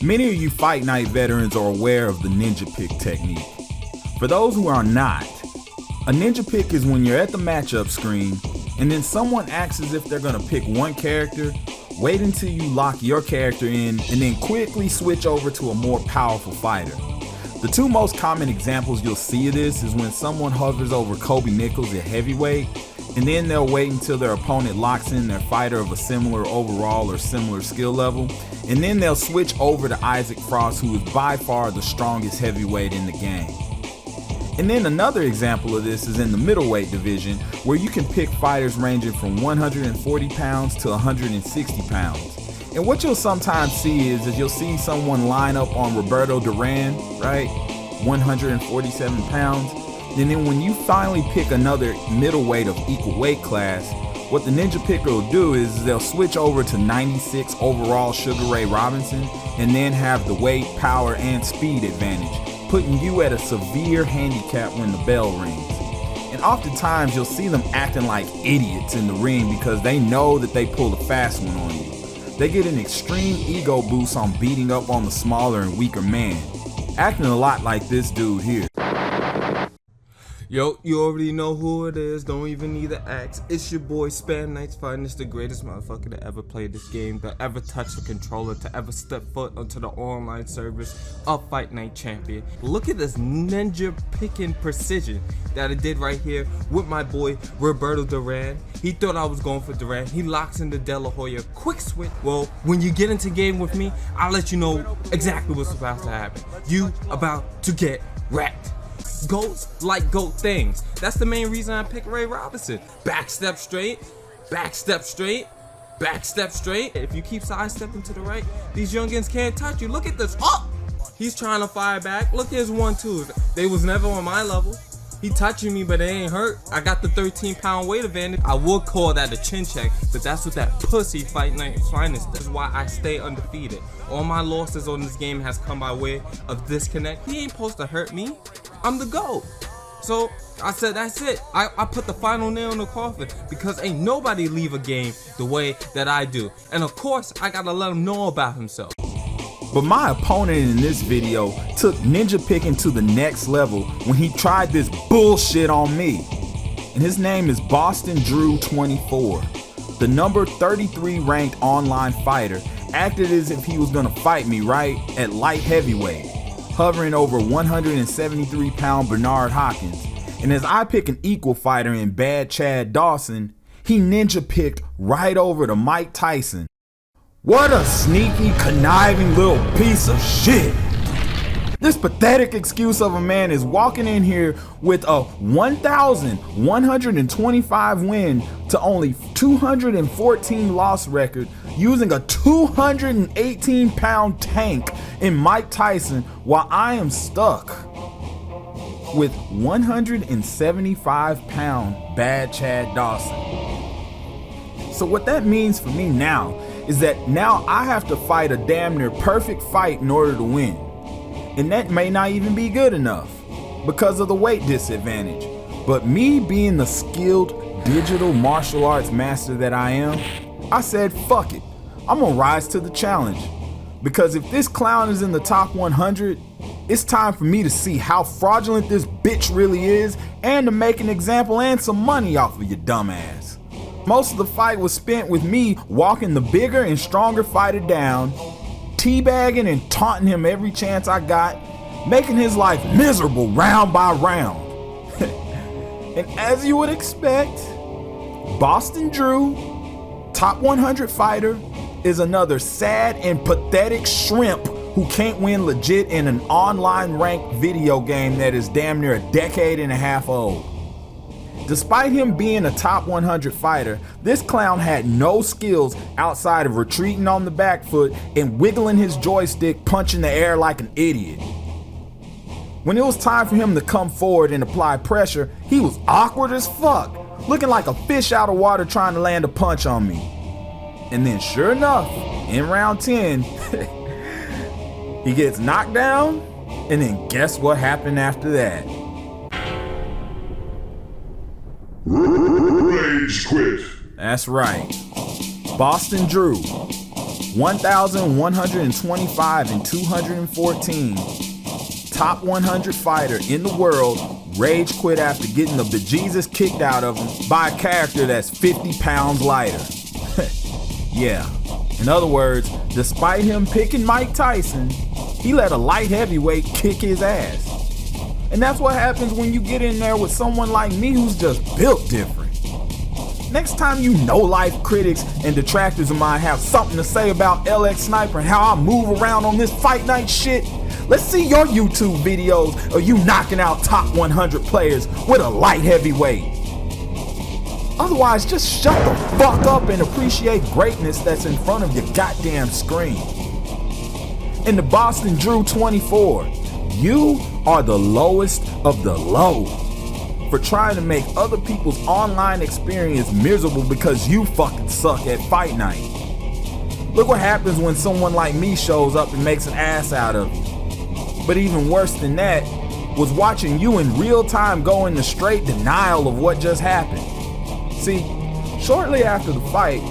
Many of you Fight Night veterans are aware of the ninja pick technique. For those who are not, a ninja pick is when you're at the matchup screen and then someone asks as if they're gonna pick one character, wait until you lock your character in, and then quickly switch over to a more powerful fighter. The two most common examples you'll see of this is when someone hovers over Kobe Nichols at heavyweight, and then they'll wait until their opponent locks in their fighter of a similar overall or similar skill level, and then they'll switch over to Isaac Frost, who is by far the strongest heavyweight in the game. And then another example of this is in the middleweight division, where you can pick fighters ranging from 140 pounds to 160 pounds. And what you'll sometimes see is you'll see someone line up on Roberto Duran, right? 147 pounds. And then when you finally pick another middleweight of equal weight class, what the ninja picker will do is they'll switch over to 96 overall Sugar Ray Robinson and then have the weight, power, and speed advantage, putting you at a severe handicap when the bell rings. And oftentimes you'll see them acting like idiots in the ring because they know that they pulled a fast one on you. They get an extreme ego boost on beating up on the smaller and weaker man, acting a lot like this dude here. Yo, you already know who it is, don't even need to ask. It's your boy Spam Knight's Finest, the greatest motherfucker to ever play this game, to ever touch the controller, to ever step foot onto the online service of Fight Night Champion. Look at this ninja picking precision that I did right here with my boy Roberto Duran. He thought I was going for Duran. He locks into De La Hoya. Quick switch. Well, when you get into game with me, I'll let you know exactly what's about to happen. You about to get wrecked. Goats like goat things. That's the main reason I picked Ray Robinson. Backstep straight, backstep straight, backstep straight. If you keep sidestepping to the right, these youngins can't touch you. Look at this. Oh! He's trying to fire back. Look at his 1-2. They was never on my level. He touching me, but they ain't hurt. I got the 13-pound weight advantage. I would call that a chin check, but that's what that pussy Fight Night Finest does. This is why I stay undefeated. All my losses on this game has come by way of disconnect. He ain't supposed to hurt me. I'm the GOAT. So I said, that's it. I put the final nail in the coffin because ain't nobody leave a game the way that I do. And of course, I gotta let him know about himself. But my opponent in this video took ninja picking to the next level when he tried this bullshit on me. And his name is Boston Drew 24. The number 33 ranked online fighter acted as if he was gonna fight me right at light heavyweight, hovering over 173-pound Bernard Hopkins. And as I pick an equal fighter in Bad Chad Dawson, he ninja picked right over to Mike Tyson. What a sneaky, conniving little piece of shit. This pathetic excuse of a man is walking in here with a 1,125 win to only 214 loss record using a 218-pound tank in Mike Tyson while I am stuck with 175-pound Bad Chad Dawson. So what that means for me now is that now I have to fight a damn near perfect fight in order to win. And that may not even be good enough because of the weight disadvantage. But me being the skilled digital martial arts master that I am, I said, fuck it. I'm gonna rise to the challenge. Because if this clown is in the top 100, it's time for me to see how fraudulent this bitch really is and to make an example and some money off of your dumb ass. Most of the fight was spent with me walking the bigger and stronger fighter down, teabagging and taunting him every chance I got, making his life miserable round by round. And as you would expect, Boston Drew, top 100 fighter, is another sad and pathetic shrimp who can't win legit in an online ranked video game that is damn near a decade and a half old. Despite him being a top 100 fighter, this clown had no skills outside of retreating on the back foot and wiggling his joystick, punching the air like an idiot. When it was time for him to come forward and apply pressure, he was awkward as fuck, looking like a fish out of water trying to land a punch on me. And then sure enough, in round 10, he gets knocked down, and then guess what happened after that? Rage quit. That's right. Boston Drew, 1,125 and 214. Top 100 fighter in the world, rage quit after getting the bejesus kicked out of him by a character that's 50 pounds lighter. Yeah. In other words, despite him picking Mike Tyson, he let a light heavyweight kick his ass. And that's what happens when you get in there with someone like me who's just built different. Next time you no-life critics and detractors of mine have something to say about LX Sniper and how I move around on this fight night shit, let's see your YouTube videos of you knocking out top 100 players with a light heavyweight. Otherwise, just shut the fuck up and appreciate greatness that's in front of your goddamn screen. In the Boston Drew 24, you are the lowest of the low for trying to make other people's online experience miserable because you fucking suck at fight night. Look what happens when someone like me shows up and makes an ass out of you. But even worse than that was watching you in real time go into straight denial of what just happened. See, shortly after the fight,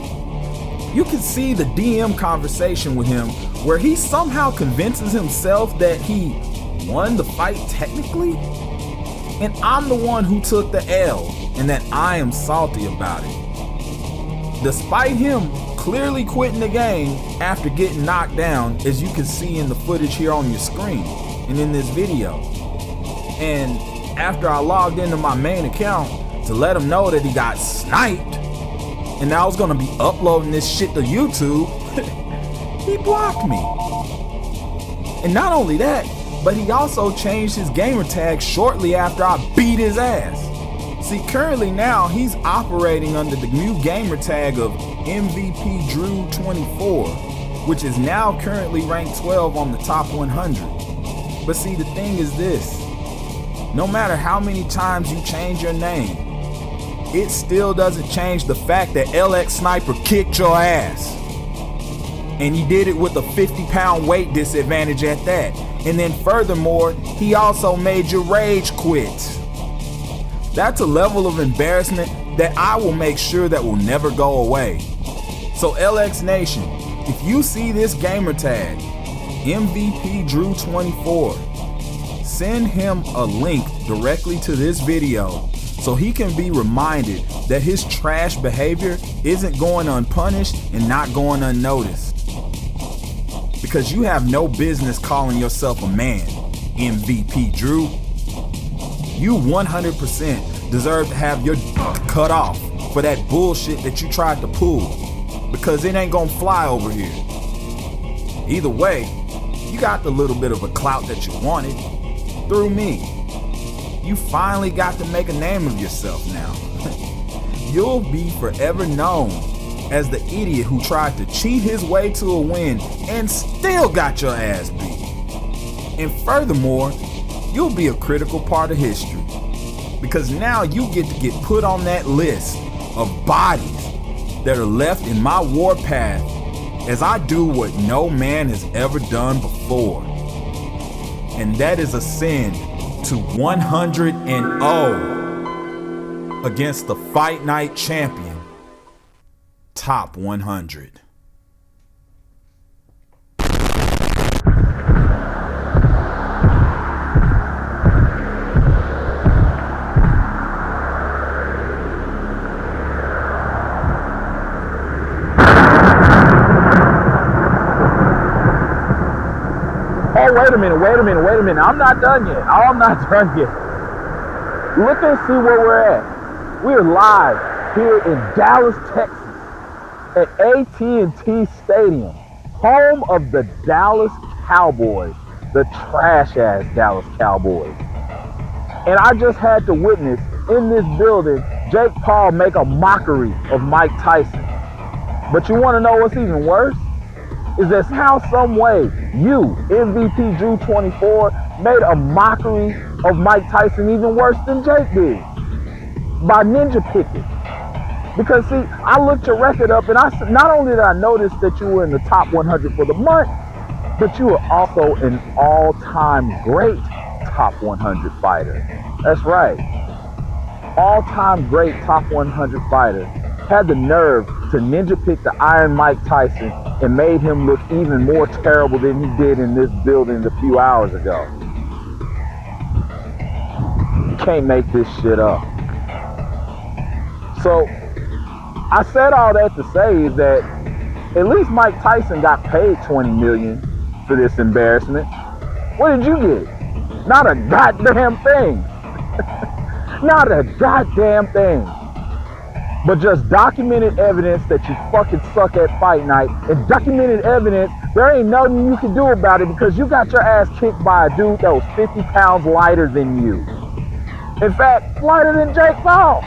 you can see the DM conversation with him where he somehow convinces himself that he won the fight technically, and I'm the one who took the L and that I am salty about it. Despite him clearly quitting the game after getting knocked down, as you can see in the footage here on your screen and in this video. And after I logged into my main account to let him know that he got sniped and I was gonna be uploading this shit to YouTube, he blocked me. And not only that, but he also changed his gamer tag shortly after I beat his ass. See, currently now he's operating under the new gamer tag of MVP Drew 24, which is now currently ranked 12 on the top 100. But see, the thing is this, no matter how many times you change your name, it still doesn't change the fact that LX Sniper kicked your ass. And he did it with a 50-pound weight disadvantage at that. And then furthermore, he also made you rage quit. That's a level of embarrassment that I will make sure that will never go away. So LX Nation, if you see this gamer tag, MVP Drew 24, send him a link directly to this video so he can be reminded that his trash behavior isn't going unpunished and not going unnoticed. Because you have no business calling yourself a man, MVP Drew. You 100% deserve to have your cut off for that bullshit that you tried to pull, because it ain't gonna fly over here. Either way, you got the little bit of a clout that you wanted through me. You finally got to make a name of yourself now. You'll be forever known as the idiot who tried to cheat his way to a win and still got your ass beat. And furthermore, you'll be a critical part of history, because now you get to get put on that list of bodies that are left in my warpath as I do what no man has ever done before. And that is ascend to 100-0 against the Fight Night champion, Top 100. Oh, wait a minute. I'm not done yet. Look and see where we're at. We're live here in Dallas, Texas at AT&T Stadium, home of the Dallas Cowboys, the trash-ass Dallas Cowboys. And I just had to witness in this building Jake Paul make a mockery of Mike Tyson. But you want to know what's even worse? Is that how some way you, MVP Drew 24, made a mockery of Mike Tyson even worse than Jake did. by ninja picking. Because see, I looked your record up and not only did I notice that you were in the top 100 for the month, but you were also an all-time great top 100 fighter. That's right. All-time great top 100 fighter had the nerve to ninja pick the Iron Mike Tyson and made him look even more terrible than he did in this building a few hours ago. You can't make this shit up. So, I said all that to say is that at least Mike Tyson got paid $20 million for this embarrassment. What did you get? Not a goddamn thing. Not a goddamn thing. But just documented evidence that you fucking suck at fight night, and documented evidence there ain't nothing you can do about it because you got your ass kicked by a dude that was 50 pounds lighter than you. In fact, lighter than Jake Paul.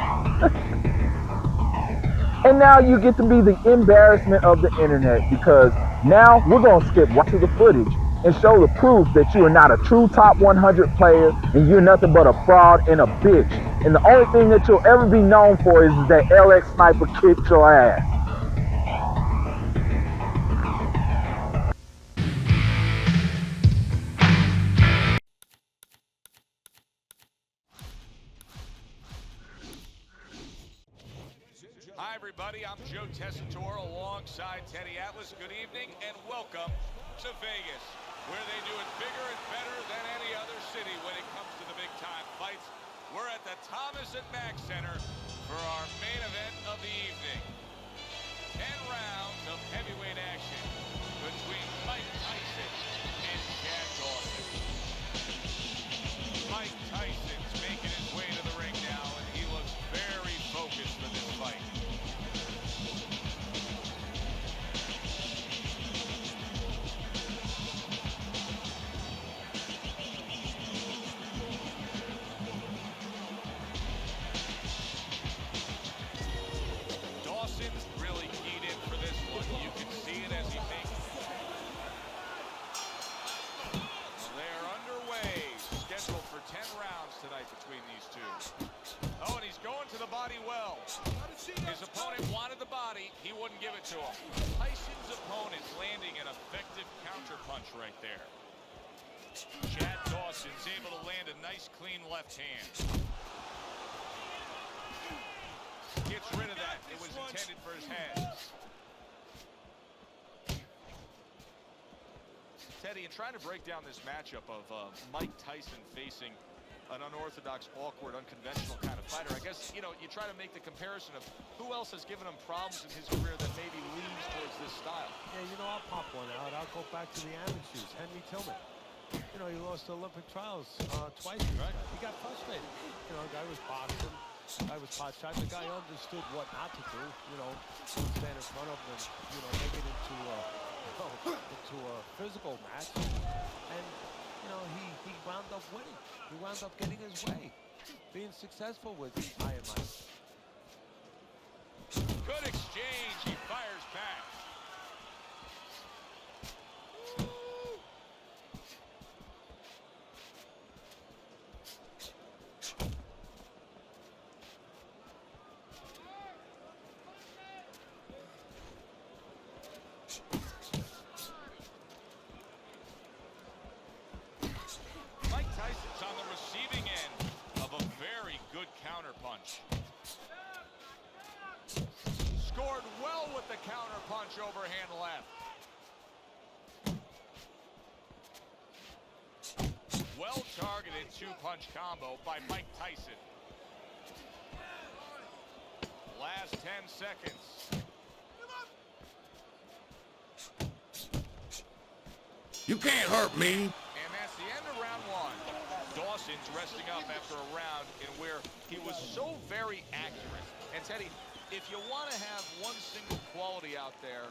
And now you get to be the embarrassment of the internet because now we're going to skip right to the footage and show the proof that you are not a true top 100 player and you're nothing but a fraud and a bitch. And the only thing that you'll ever be known for is that LX Sniper kicked your ass. Hi, everybody. I'm Joe Tessitore alongside Teddy Atlas. Good evening and welcome to Vegas, where they do it bigger and better than any other city when it comes to the big-time fights. We're at the Thomas & Mack Center for our main event of the evening. 10 rounds of heavyweight action between Mike Tyson and Chad Dawson. Mike Tyson's making his way to the ring now, and he looks very focused for this fight. Dawson's really keyed in for this one. You can see it as he makes. They're underway. Scheduled for 10 rounds tonight between these two. Oh, and he's going to the body well. His opponent wanted the body. He wouldn't give it to him. Tyson's opponent landing an effective counterpunch right there. Chad Dawson's able to land a nice, clean left hand. Gets rid of that. It was intended for his hands. Teddy, in trying to break down this matchup of Mike Tyson facing an unorthodox, awkward, unconventional kind of fighter, I guess, you try to make the comparison of who else has given him problems in his career that maybe leans towards this style. Yeah, I'll pop one out. I'll go back to the amateurs. Henry Tillman. He lost the Olympic trials twice. Right. He got frustrated. The guy was boxing. The guy was pot shot. The guy understood what not to do. Stand in front of him and, make it into a physical match. And, he wound up winning. He wound up getting his way. Being successful with Iron Mike. Good exchange. He fires back. Mike Tyson's on the receiving end of a very good counterpunch. Scored well with the counterpunch, overhand left. Well-targeted two-punch combo by Mike Tyson. Last 10 seconds. You can't hurt me. And that's the end of round one. Dawson's resting up after a round in where he was so very accurate. And Teddy, if you want to have one single quality out there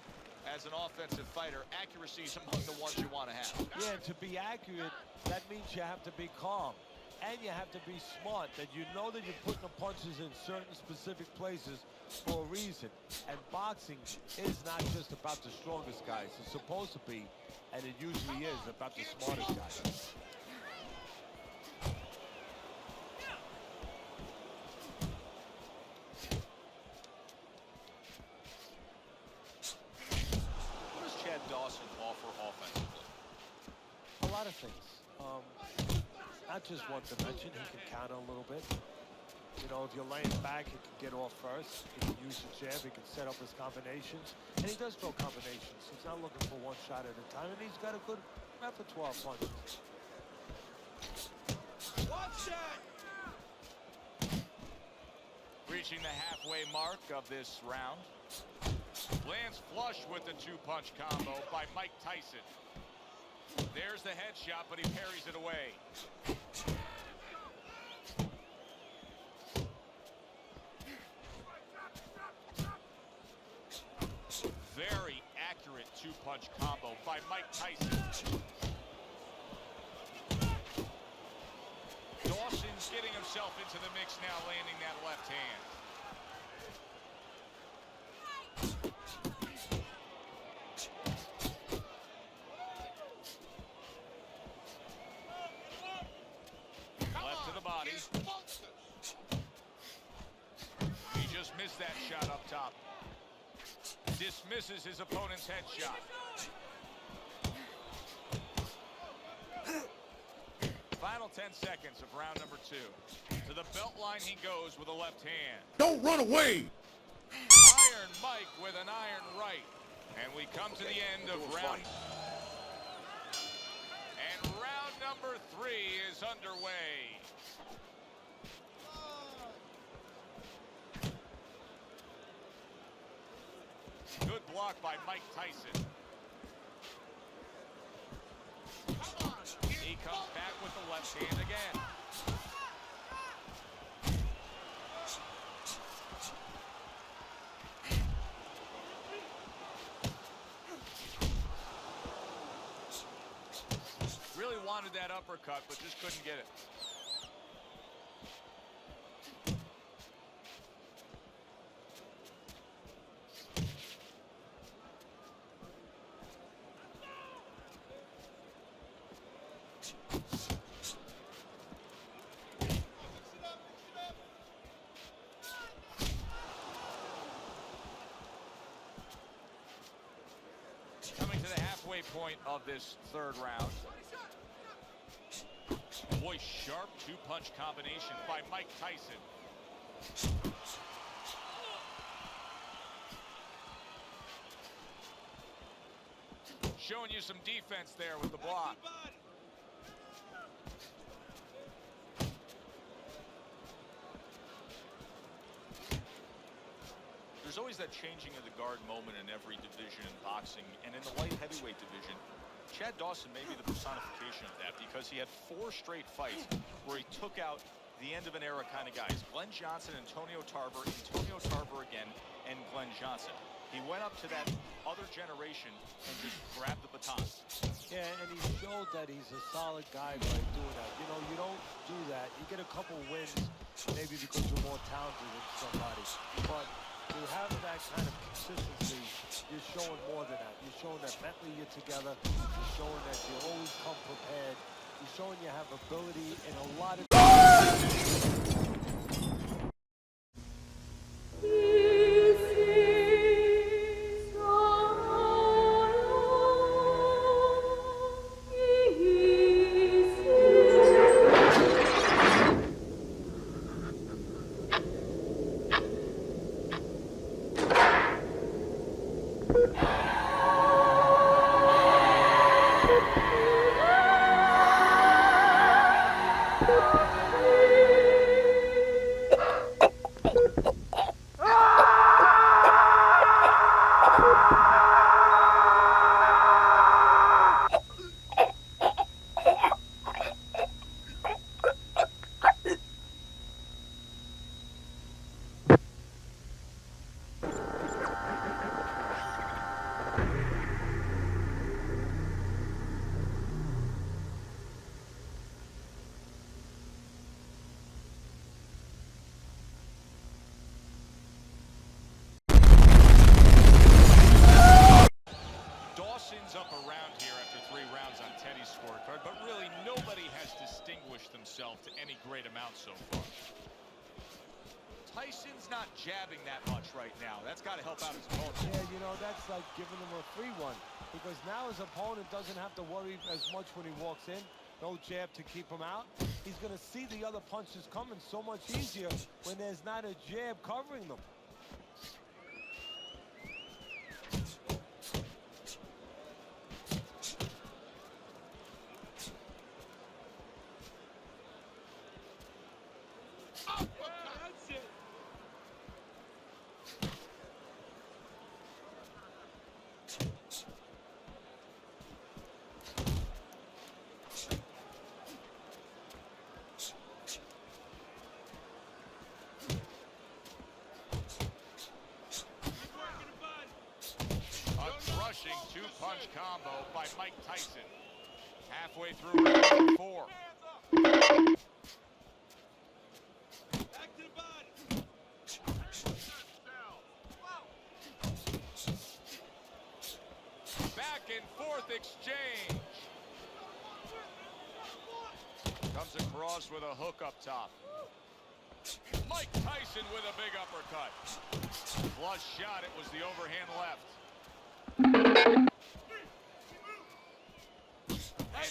as an offensive fighter, accuracy is among the ones you want to have. Yeah, to be accurate, that means you have to be calm. And you have to be smart, that you know that you're putting the punches in certain specific places for a reason. And boxing is not just about the strongest guys. It's supposed to be, and it usually is, about the smartest guys. not just one dimension. He can counter a little bit. You know, if you're laying back, he can get off first. He can use the jab. He can set up his combinations. And he does throw combinations. He's not looking for one shot at a time. And he's got a good repertoire of punches. Watch that! Reaching the halfway mark of this round. Lands flush with the two-punch combo by Mike Tyson. There's the headshot, but he parries it away. Very accurate two-punch combo by Mike Tyson. Dawson's getting himself into the mix now, landing that left hand. Left to the body. He just missed that shot up top. Dismisses his opponent's headshot. Final 10 seconds of round number 2. To the belt line he goes with a left hand. Don't run away! Iron Mike with an iron right. And we come to the end of round. And round number 3 is underway. Good block by Mike Tyson. He comes back with the left hand again. Really wanted that uppercut, but just couldn't get it. Coming to the halfway point of this third round. Boy, sharp two-punch combination by Mike Tyson. Showing you some defense there with the block. There's always that changing of the guard moment in every division in boxing, and in the light heavyweight division, Chad Dawson may be the personification of that because he had 4 straight fights where he took out the end of an era kind of guys. Glenn Johnson, Antonio Tarver again, and Glenn Johnson. He went up to that other generation and just grabbed the baton. Yeah, and he showed that he's a solid guy by doing that. You know, you don't do that. You get a couple wins, maybe because you're more talented than somebody. But to have that kind of consistency, you're showing more than that. You're showing that mentally you're together. You're showing that you always come prepared. You're showing you have ability in a lot of... Up around here after 3 rounds on Teddy's scorecard, but really nobody has distinguished themselves to any great amount so far. Tyson's not jabbing that much right now. That's got to help out his opponent. Yeah, you know, that's like giving him a free one, because now his opponent doesn't have to worry as much when he walks in. No jab to keep him out. He's going to see the other punches coming so much easier when there's not a jab covering them. Crushing two-punch combo by Mike Tyson. Halfway through round 4. Back to the body. Back and forth exchange. Comes across with a hook up top. Mike Tyson with a big uppercut. Flush shot, it was the overhand left.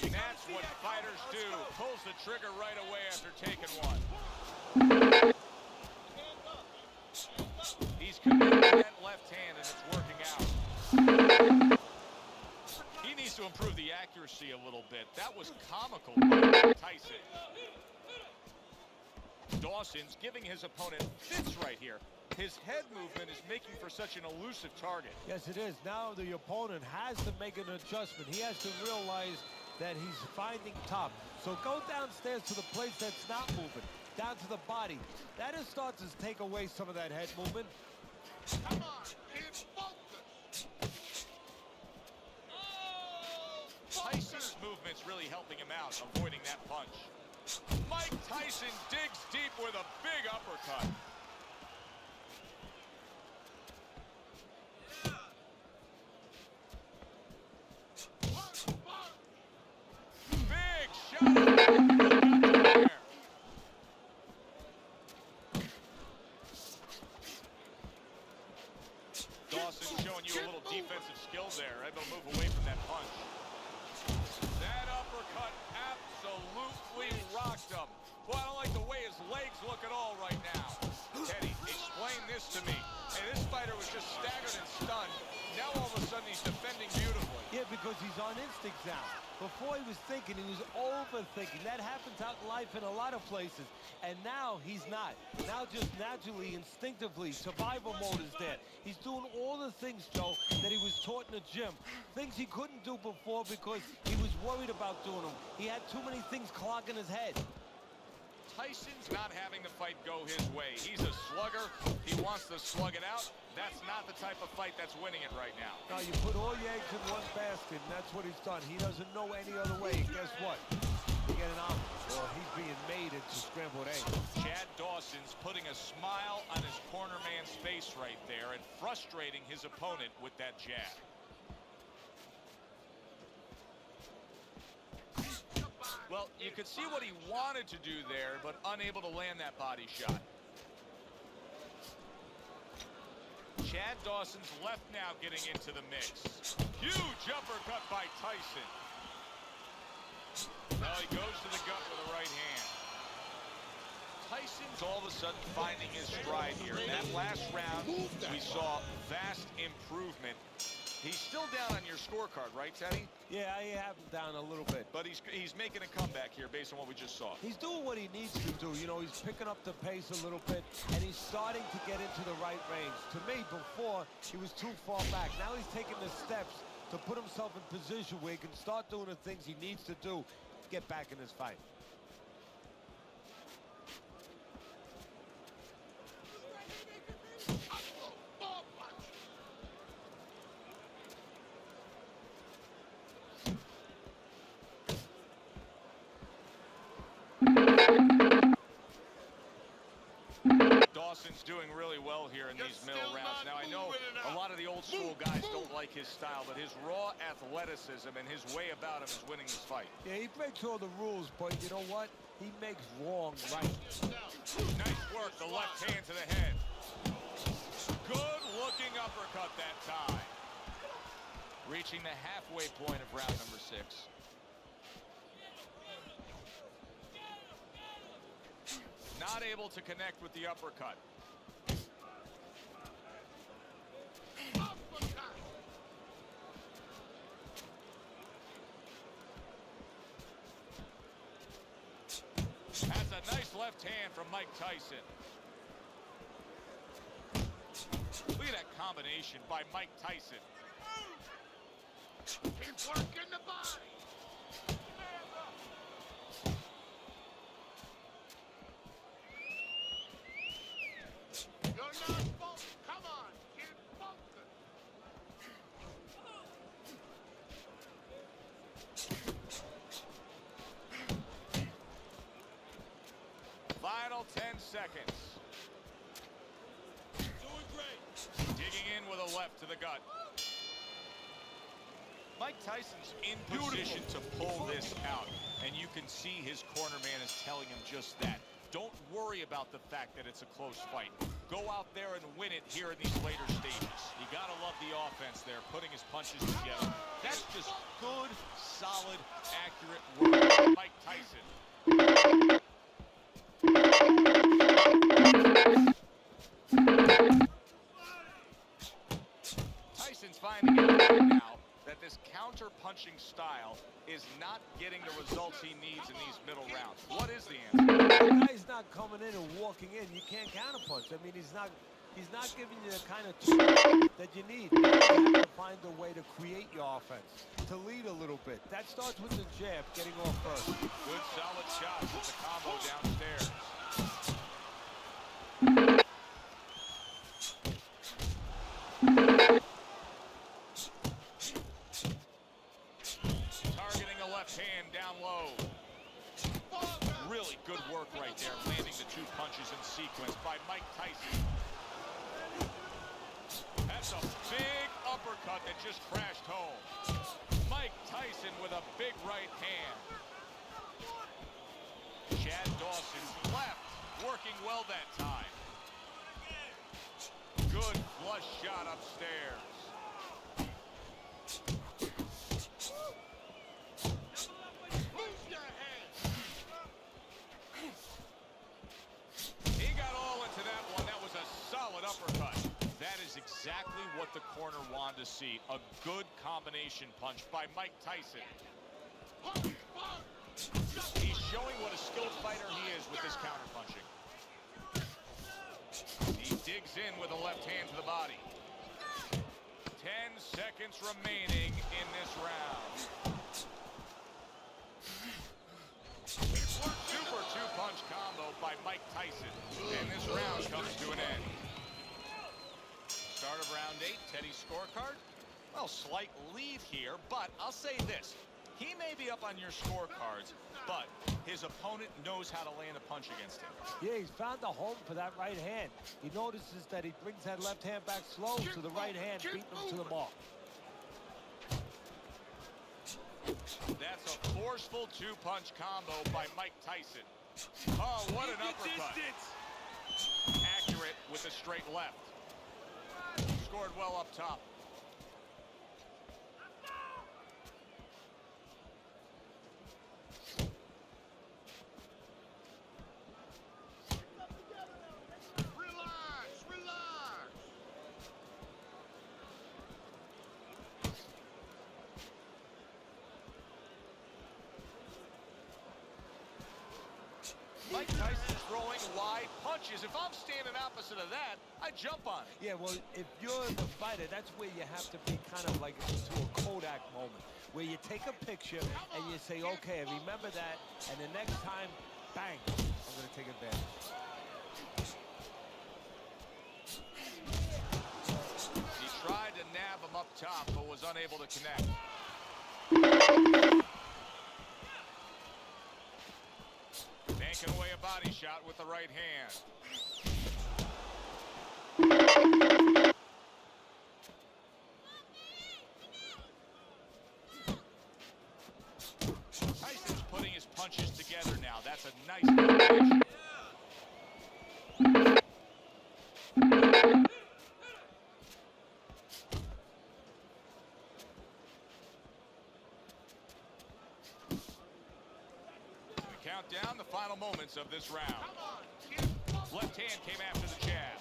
And that's what fighters do. Pulls the trigger right away after taking one. He's committed to that left hand and it's working out. He needs to improve the accuracy a little bit. That was comical by Tyson. Dawson's giving his opponent fits right here. His head movement is making for such an elusive target. Yes, it is. Now the opponent has to make an adjustment. He has to realize that he's finding top. So go downstairs to the place that's not moving, down to the body. That is starts to take away some of that head movement. Come on, kid, focus. Tyson's movement's really helping him out, avoiding that punch. Mike Tyson digs deep with a big uppercut. Big shot. Dawson showing you a little defensive skill there. Able to move away from that punch. That uppercut absolutely rocked him. Boy, I don't like the way his legs look at all right now. Teddy, explain this to me. Hey, this fighter was just staggered and stunned. Now all of a sudden he's defending beautifully. Yeah, because he's on instinct now. Before he was thinking, he was overthinking. That happens out in life in a lot of places. And now he's not. Now just naturally, instinctively, survival mode is there. He's doing all the things, Joe, that he was taught in the gym. Things he couldn't do before because he was worried about doing them. He had too many things clogging his head. Tyson's not having the fight go his way. He's a slugger. He wants to slug it out. That's not the type of fight that's winning it right now. Now, you put all your eggs in one basket, and that's what he's done. He doesn't know any other way. And guess what? You get an omelet, or he's being made into scrambled eggs. Chad Dawson's putting a smile on his corner man's face right there and frustrating his opponent with that jab. Well, you could see what he wanted to do there, but unable to land that body shot. Chad Dawson's left now getting into the mix. Huge uppercut by Tyson. Now he goes to the gut with the right hand. Tyson's all of a sudden finding his stride here. In that last round, we saw vast improvement. He's still down on your scorecard, right, Teddy? Yeah, I have him down a little bit. But he's making a comeback here based on what we just saw. He's doing what he needs to do. You know, he's picking up the pace a little bit, and he's starting to get into the right range. To me, before, he was too far back. Now he's taking the steps to put himself in position where he can start doing the things he needs to do to get back in this fight. Dawson's doing really well here in these middle rounds. Now, I know a lot of the old school guys don't like his style, but his raw athleticism and his way about him is winning this fight. Yeah, he breaks all the rules, but you know what? He makes wrong right. Nice work, the left hand to the head. Good looking uppercut that time. Reaching the halfway point of round number 6. Not able to connect with the uppercut. That's a nice left hand from Mike Tyson. Look at that combination by Mike Tyson. Keep working the body. You're not bulking. Come on, keep bulking. Final 10 seconds. Doing great. Digging in with a left to the gut. Mike Tyson's in position to pull this out, and you can see his corner man is telling him just that. Don't worry about the fact that it's a close fight. Go out there and win it here in these later stages. You gotta love the offense there, putting his punches together. That's just good, solid, accurate work by Mike Tyson. Tyson's finding it right now that this counter-punching style is not getting the results he needs in these middle rounds. What is the answer? The guy's not coming in and walking in. You can't counterpunch. I mean, he's not giving you the kind of touch that you need. You have to find a way to create your offense, to lead a little bit. That starts with the jab, getting off first. Good solid shots with the combo downstairs. Targeting a left hand down low. Really good work right there, landing the two punches in sequence by Mike Tyson. That's a big uppercut that just crashed home. Mike Tyson with a big right hand. Chad Dawson's left, working well that time. Good flush shot upstairs. Move your head. He got all into that one. That was a solid uppercut. That is exactly what the corner wanted to see. A good combination punch by Mike Tyson. He's showing what a skilled fighter he is with this counterpunching. He digs in with a left hand to the body. 10 seconds remaining in this round. Super two-punch combo by Mike Tyson. And this round comes to an end. Start of round 8, Teddy's scorecard. Well, slight lead here, but I'll say this. He may be up on your scorecards, but his opponent knows how to land a punch against him. Yeah, he's found a home for that right hand. He notices that he brings that left hand back slow, so the right hand beating him to the mark. That's a forceful two-punch combo by Mike Tyson. Oh, what an uppercut. Accurate with a straight left. Scored well up top. Relax, relax. Mike Tyson's throwing wide punches. If I'm standing opposite of that, I jump on it. Yeah, well, if you're the fighter, that's where you have to be kind of like into a Kodak moment, where you take a picture and you say, okay, I remember that, and the next time, bang, I'm going to take advantage. He tried to nab him up top, but was unable to connect. Banking away a body shot with the right hand. Tyson's putting his punches together now. That's a nice combination. Count down the final moments of this round. Left hand came after the jab.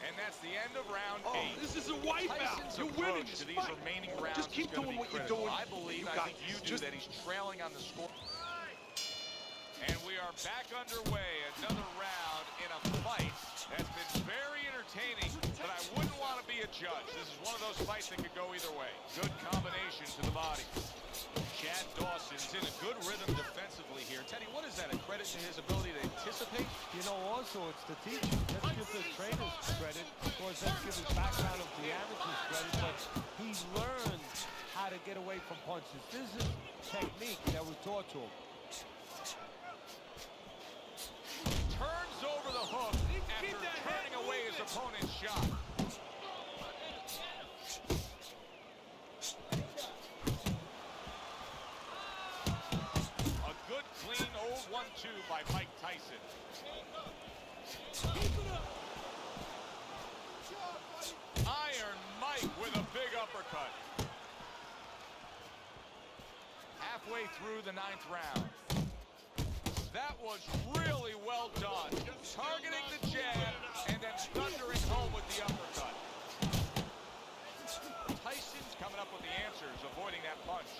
And that's the end of round 8. This is a wipeout. Tyson's You're winning approach this to these fight. remaining rounds Just keep is gonna doing be what you're critical. doing. I believe, I think you do, that he's trailing on the score. And we are back underway. Another round in a fight that's been very entertaining, but I wouldn't want to be a judge. This is one of those fights that could go either way. Good combination to the body. Chad Dawson's in a good rhythm defensively here. Teddy, what is that? A credit to his ability to anticipate? You know, also it's the teaching. Let's give the trainers credit. Of course, let's give his background of the amateurs credit. But he learned how to get away from punches. This is technique that was taught to him. Turns over the hook after turning away his opponent's shot. A good, clean, old 1-2 by Mike Tyson. Iron Mike with a big uppercut. Halfway through the 9th round. That was really well done. Targeting the jab and then thundering home with the uppercut. Tyson's coming up with the answers, avoiding that punch.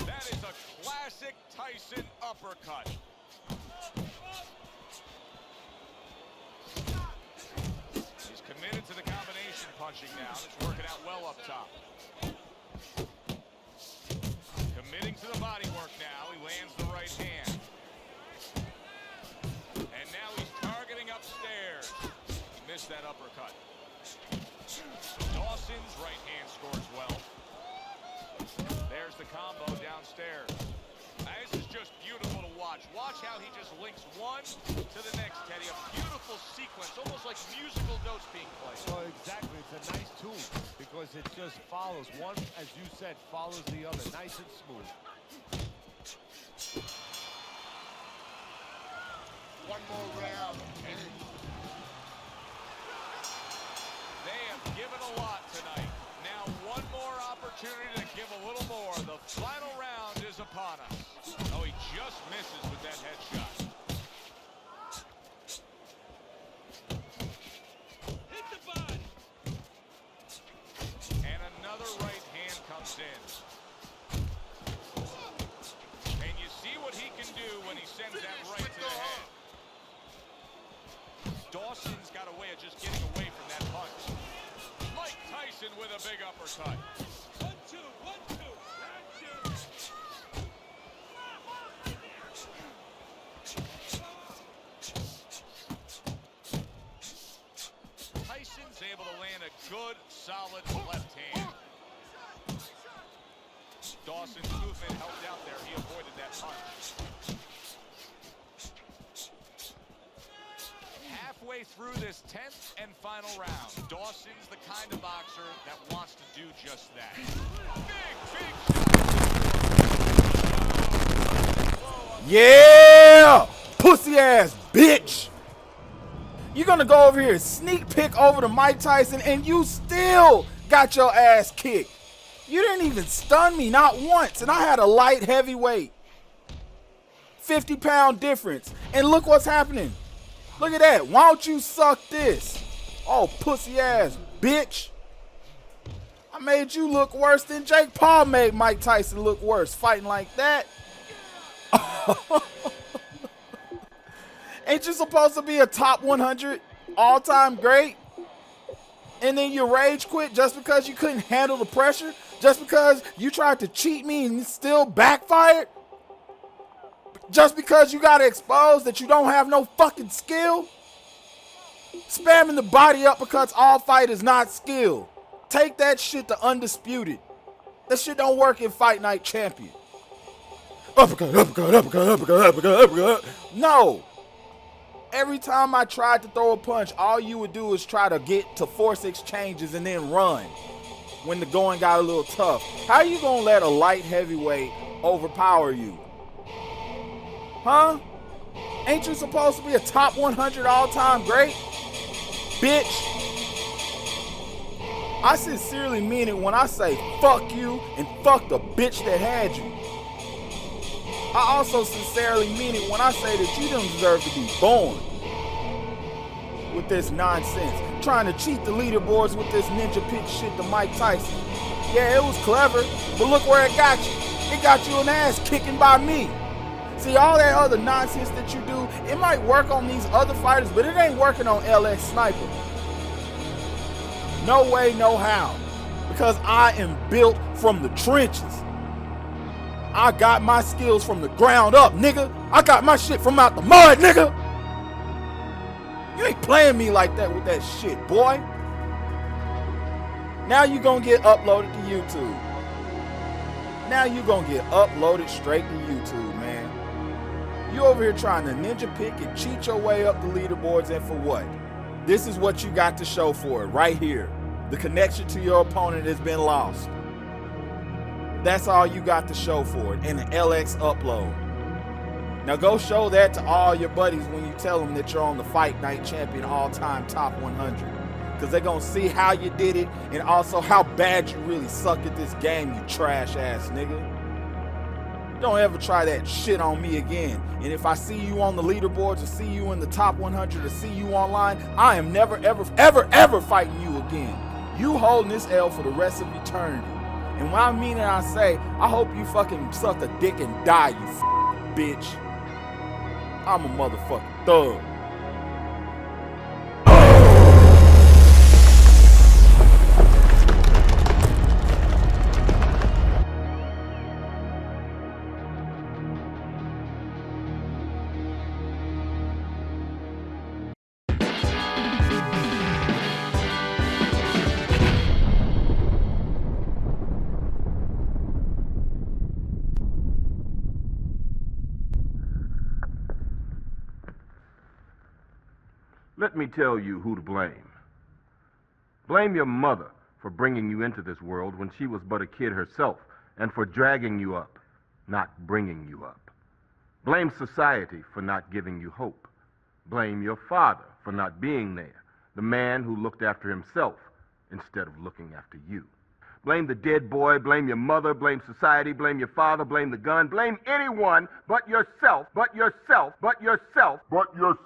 That is a classic Tyson uppercut. He's committed to the combination punching now. It's working out well up top. Committing to the body work now. He lands the right hand. And now he's targeting upstairs. He missed that uppercut. Dawson's right hand scores well. There's the combo downstairs. This is just beautiful to watch. Watch how he just links one to the next, Teddy. A beautiful sequence, almost like musical notes being played. Well, exactly. It's a nice tool because it just follows. One, as you said, follows the other. Nice and smooth. One more round. They have given a lot tonight. Now one more opportunity to give a little more. The final round is upon us. Oh, he just misses with that headshot. Hit the body. And another right hand comes in. And you see what he can do when he sends that right to the head. Dawson's got a way of just getting away from that punch. Mike Tyson with a big uppercut. 1-2, 1-2. Tyson's able to land a good, solid left hand. Dawson's movement helped out there. He avoided that punch. Halfway through this 10th and final round, Dawson's the kind of boxer that wants to do just that. Big shot. Yeah! Pussy ass bitch! You're gonna go over here and sneak pick over to Mike Tyson and you still got your ass kicked. You didn't even stun me, not once, and I had a light heavyweight. 50-pound difference. And look what's happening. Look at that. Why don't you suck this? Oh, pussy ass bitch. I made you look worse than Jake Paul made Mike Tyson look worse fighting like that. Ain't you supposed to be a top 100 all-time great? And then you rage quit just because you couldn't handle the pressure? Just because you tried to cheat me and it still backfired? Just because you got exposed that you don't have no fucking skill? Spamming the body uppercuts all fight is not skill. Take that shit to Undisputed. That shit don't work in Fight Night Champion. Uppercut, uppercut, uppercut, uppercut, uppercut, uppercut. No. Every time I tried to throw a punch, all you would do is try to get to force exchanges and then run when the going got a little tough. How you gonna let a light heavyweight overpower you? Huh? Ain't you supposed to be a top 100 all-time great? Bitch. I sincerely mean it when I say fuck you and fuck the bitch that had you. I also sincerely mean it when I say that you don't deserve to be born with this nonsense. Trying to cheat the leaderboards with this ninja pick shit to Mike Tyson. Yeah, it was clever, but look where it got you. It got you an ass kicking by me. See, all that other nonsense that you do, it might work on these other fighters, but it ain't working on LX Sniper. No way, no how. Because I am built from the trenches. I got my skills from the ground up, nigga. I got my shit from out the mud, nigga. You ain't playing me like that with that shit, boy. Now you gonna get uploaded to YouTube. Now you gonna get uploaded straight to YouTube, man. You over here trying to ninja pick and cheat your way up the leaderboards, and for what? This is what you got to show for it right here. The connection to your opponent has been lost. That's all you got to show for it in an LX upload. Now go show that to all your buddies when you tell them that you're on the Fight Night Champion all-time Top 100. Because they're going to see how you did it and also how bad you really suck at this game, you trash-ass nigga. Don't ever try that shit on me again. And if I see you on the leaderboards or see you in the Top 100 or see you online, I am never, ever, ever, ever fighting you again. You holding this L for the rest of eternity. And when I mean it, I say, I hope you fucking suck a dick and die, you bitch. I'm a motherfucking thug. Let me tell you who to blame. Blame your mother for bringing you into this world when she was but a kid herself, and for dragging you up, not bringing you up. Blame society for not giving you hope. Blame your father for not being there, the man who looked after himself instead of looking after you. Blame the dead boy, blame your mother, blame society, blame your father, blame the gun, blame anyone but yourself, but yourself, but yourself, but yourself.